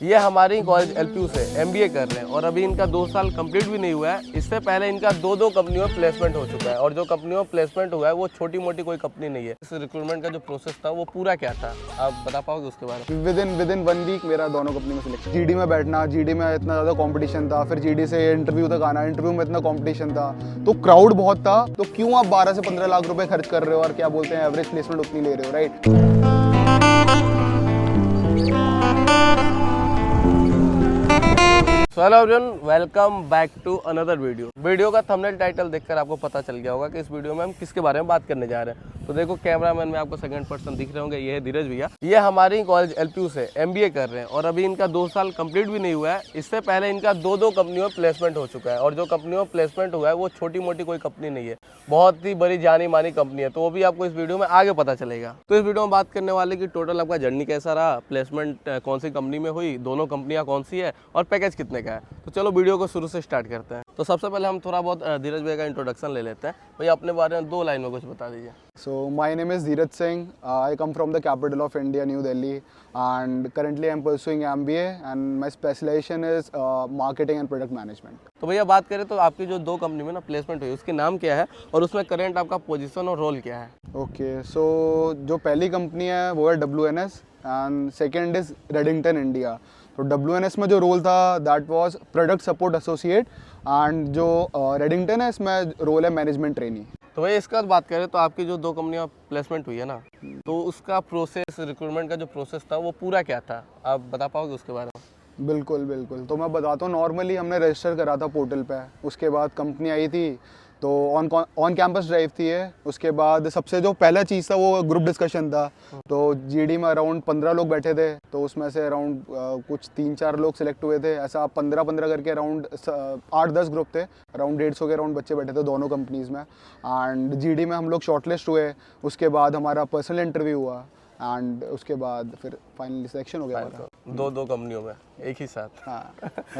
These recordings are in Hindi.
ये हमारी कॉलेज एलपीयू से एमबीए कर रहे हैं और अभी इनका 2 साल कंप्लीट भी नहीं हुआ है। इससे पहले इनका दो कंपनियों में प्लेसमेंट हो चुका है और जो कंपनियों में प्लेसमेंट हुआ है वो छोटी मोटी कोई कंपनी नहीं है। इस रिक्रूटमेंट का जो प्रोसेस था वो पूरा क्या था, आप बता पाओगे उसके बारे में? विद इन 1 वीक मेरा दोनों कंपनी में सिलेक्शन। जीडी में बैठना, जीडी में इतना ज़्यादा कंपटीशन था, फिर जीडी से इंटरव्यू तक आना, इंटरव्यू में इतना कंपटीशन था, तो क्राउड बहुत था। तो क्यों आप 12 से 15 लाख रुपए खर्च कर रहे हो और क्या बोलते हैं एवरेज प्लेसमेंट उतनी ले रहे हो, right? Hello everyone, welcome back to another video का थंबनेल टाइटल देखकर आपको पता चल गया होगा कि इस वीडियो में हम किसके बारे में बात करने जा रहे हैं। तो देखो कैमरामैन में आपको सेकंड पर्सन दिख रहे होंगे, ये है धीरज भैया। ये हमारी कॉलेज एलपीयू से एमबीए कर रहे हैं और अभी इनका 2 साल कंप्लीट भी नहीं हुआ है। इससे पहले इनका दो कंपनियों में प्लेसमेंट हो चुका है और जो कंपनियों में प्लेसमेंट हुआ है वो छोटी मोटी कोई कंपनी नहीं है, बहुत ही बड़ी जानी मानी कंपनी है। तो वो भी आपको इस वीडियो में आगे पता चलेगा। तो इस वीडियो में बात करने वाले की टोटल आपका जर्नी कैसा रहा, प्लेसमेंट कौन सी कंपनी में हुई, दोनों कंपनियां कौन सी है और पैकेज कितने का है। तो चलो वीडियो को शुरू से स्टार्ट करते हैं। तो सबसे पहले हम थोड़ा बहुत धीरज भैया का इंट्रोडक्शन ले लेते हैं। भैया अपने बारे में 2 लाइन में कुछ बता दीजिए। So my name is Dheeraj Singh. I come from the capital of India, New Delhi, and currently I'm pursuing MBA, and my specialization is marketing and product management. तो भैया बात करें तो आपकी जो 2 कंपनी में ना प्लेसमेंट हुई उसके नाम क्या है और उसमें करंट आपका पोजीशन और रोल क्या है? Okay, so जो पहली कंपनी है वो है WNS and second is Redington India. तो WNS में जो रोल था that was product support associate and जो रेडिंगटन है इसमें रोल है मैनेजमेंट ट्रेनी। तो भैया इसके बाद बात करें तो आपकी जो 2 कंपनियां प्लेसमेंट हुई है ना, तो उसका प्रोसेस, रिक्रूटमेंट का जो प्रोसेस था वो पूरा क्या था, आप बता पाओगे उसके बारे में? बिल्कुल। तो मैं बताता हूँ, नॉर्मली हमने रजिस्टर करा था पोर्टल पे, उसके बाद कंपनी आई थी तो ऑन कैंपस ड्राइव थी है। उसके बाद सबसे जो पहला चीज़ था वो ग्रुप डिस्कशन था। तो जीडी में अराउंड 15 लोग बैठे थे, तो उसमें से अराउंड कुछ 3-4 लोग सिलेक्ट हुए थे। ऐसा 15 करके अराउंड 8-10 ग्रुप थे, अराउंड 150 के अराउंड बच्चे बैठे थे दोनों कंपनीज़ में। एंड जीडी में हम लोग शॉर्टलिस्ट हुए, उसके बाद हमारा पर्सनल इंटरव्यू हुआ एंड उसके बाद फिर फाइनली सिलेक्शन हो गया हमारा। 2 कंपनियों में एक ही साथ? हाँ,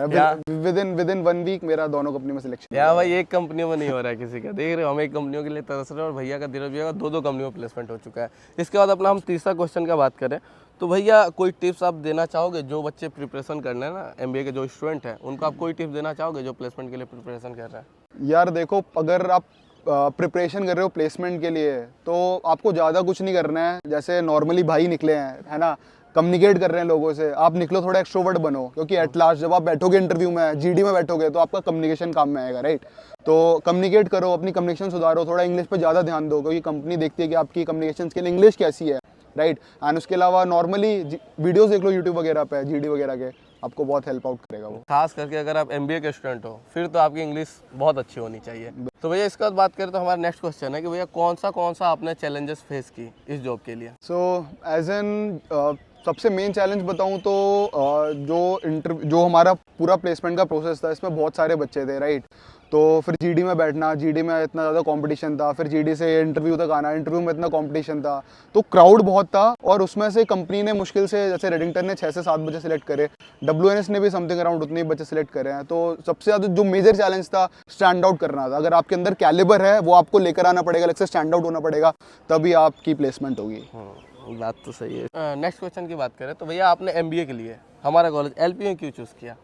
विद इन 1 वीक मेरा दोनों कंपनी में सिलेक्शन। या भाई एक कंपनी में नहीं हो रहा है किसी का, देख रहे हो हम एक कंपनियों के लिए तरस रहे हैं और भैया का, धीरज भैया का 2 कंपनियों में प्लेसमेंट हो चुका है। इसके बाद अपना हम तीसरा क्वेश्चन का बात करें तो भैया कोई टिप्स आप देना चाहोगे जो बच्चे प्रिपरेशन करना है ना, एमबीए के जो स्टूडेंट हैं उनको आप कोई टिप्स देना चाहोगे जो प्लेसमेंट के लिए प्रिपरेशन कर रहे हैं? यार देखो, अगर आप प्रिपरेशन कर रहे हो प्लेसमेंट के लिए तो आपको ज़्यादा कुछ नहीं करना है। जैसे नॉर्मली भाई निकले हैं, है ना, कम्युनिकेट कर रहे हैं लोगों से, आप निकलो थोड़ा एक्सट्रोवर्ट बनो, क्योंकि एट लास्ट जब आप बैठोगे इंटरव्यू में, जीडी में बैठोगे तो आपका कम्युनिकेशन काम में आएगा, राइट? तो कम्युनिकेट करो, अपनी कम्युनिकेशन सुधारो, थोड़ा इंग्लिश पे ज़्यादा ध्यान दो, क्योंकि कंपनी देखती है कि आपकी कम्युनिकेशन स्किल इंग्लिश कैसी है, राइट? एंड उसके अलावा नॉर्मली वीडियोस देख लो यूट्यूब वगैरह पे, जीडी वगैरह के, आपको बहुत हेल्प आउट करेगा वो। खास करके अगर आप एमबीए के स्टूडेंट हो फिर तो आपकी इंग्लिश बहुत अच्छी होनी चाहिए। तो भैया इसके बाद बात करें तो हमारा नेक्स्ट क्वेश्चन है कि भैया कौन सा आपने चैलेंजेस फेस की इस जॉब के लिए? सो एज एन सबसे मेन चैलेंज बताऊं तो जो हमारा पूरा प्लेसमेंट का प्रोसेस था, इसमें बहुत सारे बच्चे थे, राइट? तो फिर जीडी में बैठना, जीडी में इतना ज़्यादा कंपटीशन था, फिर जीडी से इंटरव्यू तक आना, इंटरव्यू में इतना कंपटीशन था, तो क्राउड बहुत था। और उसमें से कंपनी ने मुश्किल से, जैसे रेडिंगटन ने 6 से 7 बच्चे सिलेक्ट करे, WNS ने भी समथिंग अराउंड उतने ही बच्चे सिलेक्ट करे हैं। तो सबसे ज़्यादा जो मेजर चैलेंज था, स्टैंड आउट करना था। अगर आपके अंदर कैलिबर है वो आपको लेकर आना पड़ेगा, अलग से स्टैंड आउट होना पड़ेगा, तभी आपकी प्लेसमेंट होगी। बात तो सही है। नेक्स्ट क्वेश्चन की बात करें तो भैया आपने एमबीए के लिए हमारा कॉलेज एलपीयू क्यों चूज़ किया?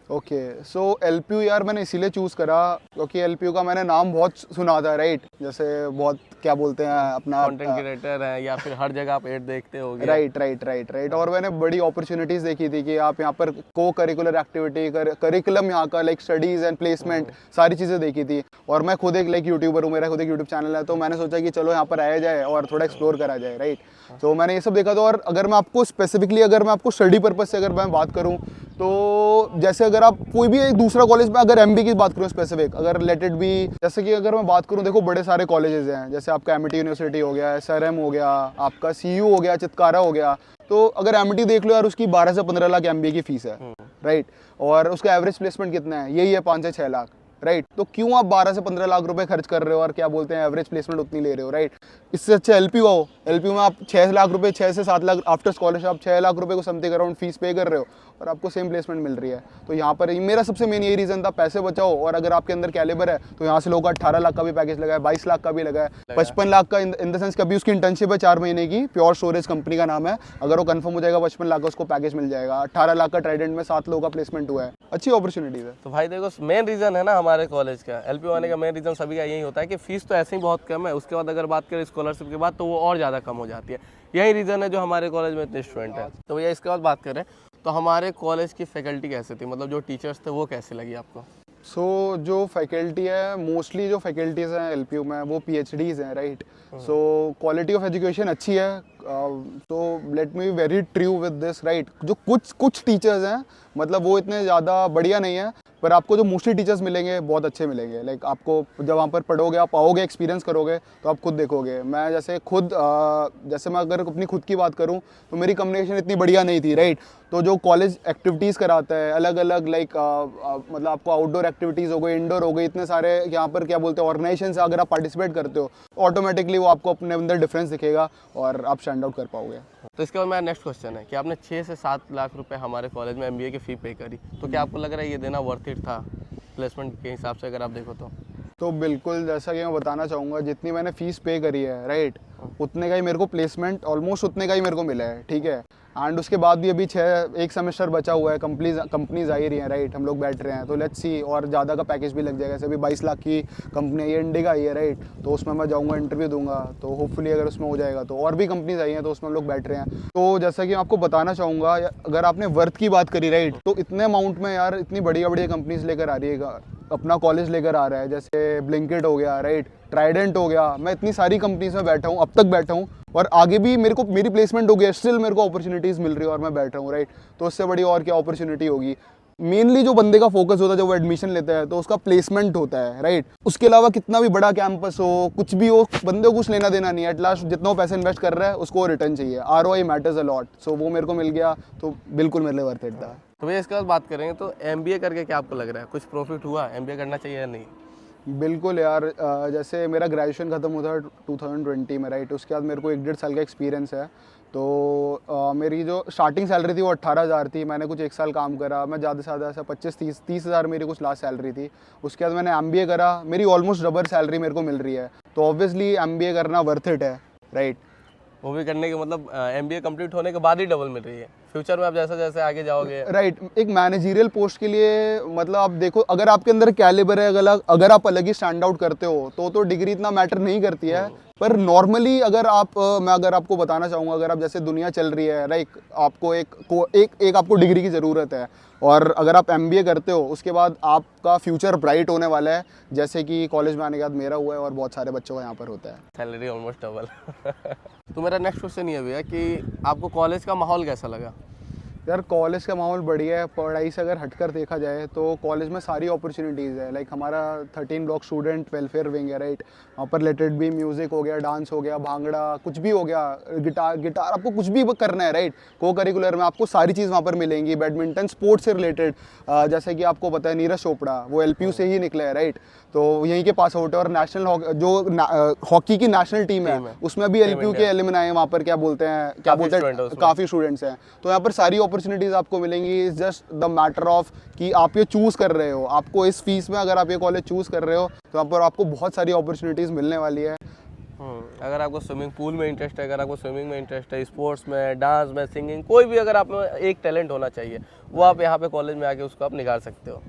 ओके, सो एलपीयू यार मैंने इसीलिए चूज़ करा क्योंकि एलपीयू का मैंने नाम बहुत सुना था, राइट? जैसे बहुत क्या बोलते हैं अपना कंटेंट क्रिएटर है या फिर हर जगह आप एड देखते होगे। राइट। और मैंने बड़ी अपॉर्चुनिटीज़ देखी थी कि आप यहाँ पर को करिकुलर एक्टिविटी करिकुलम यहाँ का, लाइक स्टडीज़ एंड प्लेसमेंट, सारी चीज़ें देखी थी। और मैं खुद एक लाइक यूट्यूबर हूँ, मेरा खुद एक यूट्यूब चैनल है, तो मैंने सोचा कि चलो यहाँ पर आया जाए और थोड़ा एक्सप्लोर करा जाए, राइट? तो मैंने ये सब देखा था। और अगर मैं आपको स्पेसिफिकली, अगर मैं आपको स्टडी पर्पज से अगर मैं बात करूँ तो जैसे अगर आप कोई भी एक दूसरा कॉलेज में, अगर एमबी की बात करूँ स्पेसिफिक, अगर रिलेटेड भी, जैसे कि अगर मैं बात करूँ, देखो बड़े सारे कॉलेजेस हैं, जैसे आपका एमिटी यूनिवर्सिटी हो गया, SRM हो गया, आपका CU हो गया, चितकारा हो गया। तो अगर एमिटी देख लो यार, उसकी 12 से 15 लाख एमबीए की फीस है, राइट? और उसका एवरेज प्लेसमेंट कितना है, यही है 5 से 6 लाख, राइट? तो क्यों आप 12 से 15 लाख रुपए खर्च कर रहे हो और क्या बोलते हैं एवरेज प्लेसमेंट उतनी ले रहे हो, राइट? इससे अच्छा एलपीयू आओ, एलपीयू में आप 6 लाख रुपए, 6 से 7 लाख आफ्टर स्कॉलरशिप, आप 6 लाख रुपए को समथिंग अराउंड फीस पे कर रहे हो और आपको सेम प्लेसमेंट मिल रही है। तो यहाँ पर मेरा सबसे मेन यही रीज़न था, पैसे बचाओ, और अगर आपके अंदर कैलिबर है तो यहाँ से लोगों का 18 लाख का भी पैकेज लगा है, 22 लाख का भी लगा है, 55 लाख का इन द सेंस कभी उसकी इंटर्नशिप है 4 महीने की, प्योर स्टोरेज कंपनी का नाम है, अगर वो कंफर्म हो जाएगा 55 लाख का उसको पैकेज मिल जाएगा। 18 लाख का ट्राइडेंट में 7 लोगों का प्लेसमेंट हुआ है, अच्छी अपॉर्चुनिटीज़ है। तो भाई देखो मेन रीज़न है ना हमारे कॉलेज का, एलपी आने का मेन रीज़न सभी का यही होता है कि फीस तो ऐसे ही बहुत कम है, उसके बाद अगर बात करें स्कॉलरशिप के बाद तो वो और ज़्यादा कम हो जाती है। यही रीज़न है जो हमारे कॉलेज में इतने स्टूडेंट हैं। तो भैया इसके बाद बात करें तो हमारे कॉलेज की फैकल्टी कैसे थी, मतलब जो टीचर्स थे वो कैसे लगी आपको? जो फैकल्टी है, मोस्टली जो फैकल्टीज़ हैं एलपीयू में वो पीएचडीज़ हैं, right. So quality of education अच्छी है। तो let me be very true with this, right. जो कुछ टीचर्स हैं मतलब वो इतने ज़्यादा बढ़िया नहीं है, पर आपको जो मोस्टली टीचर्स मिलेंगे बहुत अच्छे मिलेंगे। लाइक आपको जब वहाँ पर पढ़ोगे, आप आओगे, एक्सपीरियंस करोगे तो आप खुद देखोगे। मैं जैसे मैं अगर अपनी खुद की बात करूँ तो मेरी कम्युनिकेशन इतनी बढ़िया नहीं थी, राइट। तो जो कॉलेज एक्टिविटीज़ कराता है अलग अलग, लाइक मतलब आपको आउटडोर एक्टिविटीज़ हो गई, इंडोर हो गई, इतने सारे यहाँ पर क्या बोलते हैं ऑर्गेनाइजेशन से अगर आप पार्टिसिपेट करते हो ऑटोमेटिकली वो आपको अपने अंदर डिफरेंस दिखेगा और आप स्टैंड आउट कर पाओगे। तो इसके बाद मेरा नेक्स्ट क्वेश्चन है कि आपने 6 से 7 लाख रुपए हमारे कॉलेज में एमबीए की फ़ी पे करी, तो क्या आपको लग रहा है ये देना वर्थ इट था प्लेसमेंट के हिसाब से अगर आप देखो तो? बिल्कुल, जैसा कि मैं बताना चाहूँगा, जितनी मैंने फ़ीस पे करी है, राइट, उतने का ही मेरे को प्लेसमेंट ऑलमोस्ट उतने का ही मेरे को मिला है, ठीक है। एंड उसके बाद भी अभी एक सेमेस्टर बचा हुआ है, कंपनीज आ ही रही हैं, राइट, हम लोग बैठ रहे हैं, तो लेट्स सी और ज़्यादा का पैकेज भी लग जाएगा। जैसे अभी 22 लाख की कंपनी ये इंडिका आई है, राइट, तो उसमें मैं जाऊँगा, इंटरव्यू दूंगा, तो होपफुली अगर उसमें हो जाएगा तो और भी कंपनीज आई हैं तो उसमें हम लोग बैठ रहे हैं। तो जैसा कि मैं आपको बताना चाहूँगा, अगर आपने वर्थ की बात करी, राइट, तो इतने अमाउंट में यार इतनी बढ़िया बढ़िया कंपनीज लेकर आ रही है, अपना कॉलेज लेकर आ रहा है, जैसे ब्लिंकिट हो गया, राइट, ट्राइडेंट हो गया। मैं इतनी सारी कंपनीज में बैठा हूँ, अब तक बैठा हूँ, और आगे भी मेरी प्लेसमेंट हो गई, स्टिल मेरे को अपॉर्चुनिटीज़ मिल रही है और मैं बैठ रहा हूँ, राइट। तो उससे बड़ी और क्या अपॉर्चुनिटी होगी। मेनली जो बंदे का फोकस होता है जब वो एडमिशन लेता है तो उसका प्लेसमेंट होता है, राइट। उसके अलावा कितना भी बड़ा कैंपस हो, कुछ भी हो, बंदे को कुछ लेना देना नहीं है। एट लास्ट जितना वो पैसे इन्वेस्ट कर रहा है उसको रिटर्न चाहिए। ROI matters a lot. So वो मेरे को मिल गया तो बिल्कुल मेरे लिए वर्थ इट था। तो भैया इसके बाद बात करेंगे तो एमबीए करके क्या आपको लग रहा है, कुछ प्रॉफिट हुआ, एमबीए करना चाहिए या नहीं? बिल्कुल यार, जैसे मेरा ग्रेजुएशन ख़त्म हुआ था 2020 में, राइट। उसके बाद मेरे को 1.5 साल का एक्सपीरियंस है। तो मेरी जो स्टार्टिंग सैलरी थी वो 18,000 थी। मैंने कुछ 1 साल काम करा, मैं ज़्यादा से ज़्यादा ऐसा 25-30 हज़ार मेरी कुछ लास्ट सैलरी थी। उसके बाद मैंने MBA करा, मेरी ऑलमोस्ट डबल सैलरी मेरे को मिल रही है। तो ऑब्वियसली MBA करना वर्थ इट है, राइट। वो भी करने के मतलब एमबीए कंप्लीट होने के बाद ही डबल मिल रही है, फ्यूचर में आप जैसे जैसे आगे जाओगे, राइट। एक मैनेजरियल पोस्ट के लिए मतलब आप देखो, अगर आपके अंदर कैलिबर है, अगर आप अलग ही स्टैंड आउट करते हो तो डिग्री इतना मैटर नहीं करती है। पर नॉर्मली अगर आपको बताना चाहूँगा, अगर आप जैसे दुनिया चल रही है, राइट, आपको एक आपको डिग्री की ज़रूरत है, और अगर आप MBA करते हो उसके बाद आपका फ्यूचर ब्राइट होने वाला है, जैसे कि कॉलेज में आने के बाद मेरा हुआ है और बहुत सारे बच्चों का यहाँ पर होता है। Salary almost double. तो मेरा नेक्स्ट क्वेश्चन ये भैया कि आपको कॉलेज का माहौल कैसा लगा? यार कॉलेज का माहौल बढ़िया है। पढ़ाई से अगर हटकर देखा जाए तो कॉलेज में सारी अपॉर्चुनिटीज़ है। लाइक हमारा 13 ब्लॉक स्टूडेंट वेलफेयर विंग है, राइट। वहाँ पर रिलेटेड भी म्यूज़िक हो गया, डांस हो गया, भांगड़ा, कुछ भी हो गया, गिटार आपको कुछ भी करना है, राइट। को करिकुलर में आपको सारी चीज़ वहाँ पर मिलेंगी। बैडमिंटन, स्पोर्ट्स से रिलेटेड, जैसे कि आपको पता है नीरज चोपड़ा वो LPU से ही निकले है, राइट। तो यहीं के पास आउट है, और नेशनल हॉकी की नेशनल टीम है उसमें भी LPU के एलिमनाई हैं। वहाँ पर क्या बोलते हैं काफ़ी स्टूडेंट्स हैं। तो यहाँ पर सारी अपॉर्चुनिटीज़ आपको मिलेंगी। Is just the matter of कि आप ये चूज़ कर रहे हो। आपको इस फीस में अगर आप ये कॉलेज चूज़ कर रहे हो तो यहाँ पर आपको बहुत सारी अपॉर्चुनिटीज़ मिलने वाली है। अगर आपको स्विमिंग पूल में इंटरेस्ट है, अगर आपको स्विमिंग में इंटरेस्ट है, स्पोर्ट्स में, डांस में, सिंगिंग, कोई भी अगर आप में एक टैलेंट होना चाहिए वो आप यहाँ पे कॉलेज में आके उसको आप निकाल सकते हो।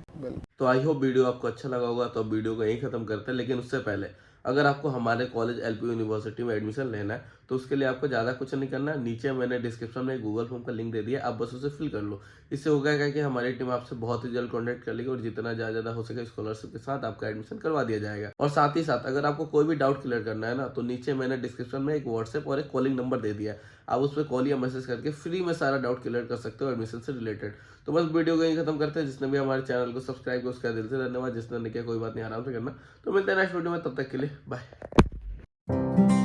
तो आई होप वीडियो आपको अच्छा लगा होगा। तो वीडियो को यहीं खत्म करते हैं, लेकिन उससे पहले अगर आपको हमारे कॉलेज LPU यूनिवर्सिटी में एडमिशन लेना है तो उसके लिए आपको ज़्यादा कुछ नहीं करना है। नीचे मैंने डिस्क्रिप्शन में गूगल फॉर्म का लिंक दे दिया, आप बस उसे फिल कर लो। इससे होगा क्या कि हमारी टीम आपसे बहुत ही जल्द कॉन्टैक्ट कर लेगी और जितना ज़्यादा हो सके स्कॉलरशिप के साथ आपका एडमिशन करवा दिया जाएगा। और साथ ही साथ अगर आपको कोई भी डाउट क्लियर करना है ना, तो नीचे मैंने डिस्क्रिप्शन में एक WhatsApp और एक कॉलिंग नंबर दे दिया है। आप उस पर कॉल या मैसेज करके फ्री में सारा डाउट क्लियर कर सकते हो एडमिशन से रिलेटेड। तो बस वीडियो को यहीं खत्म करते हैं। जिसने भी हमारे चैनल को सब्सक्राइब किया उसका दिल से धन्यवाद। जिसने नहीं किया कोई बात नहीं, आराम से करना। तो मिलते हैं नेक्स्ट वीडियो में, तब तक के लिए बाय।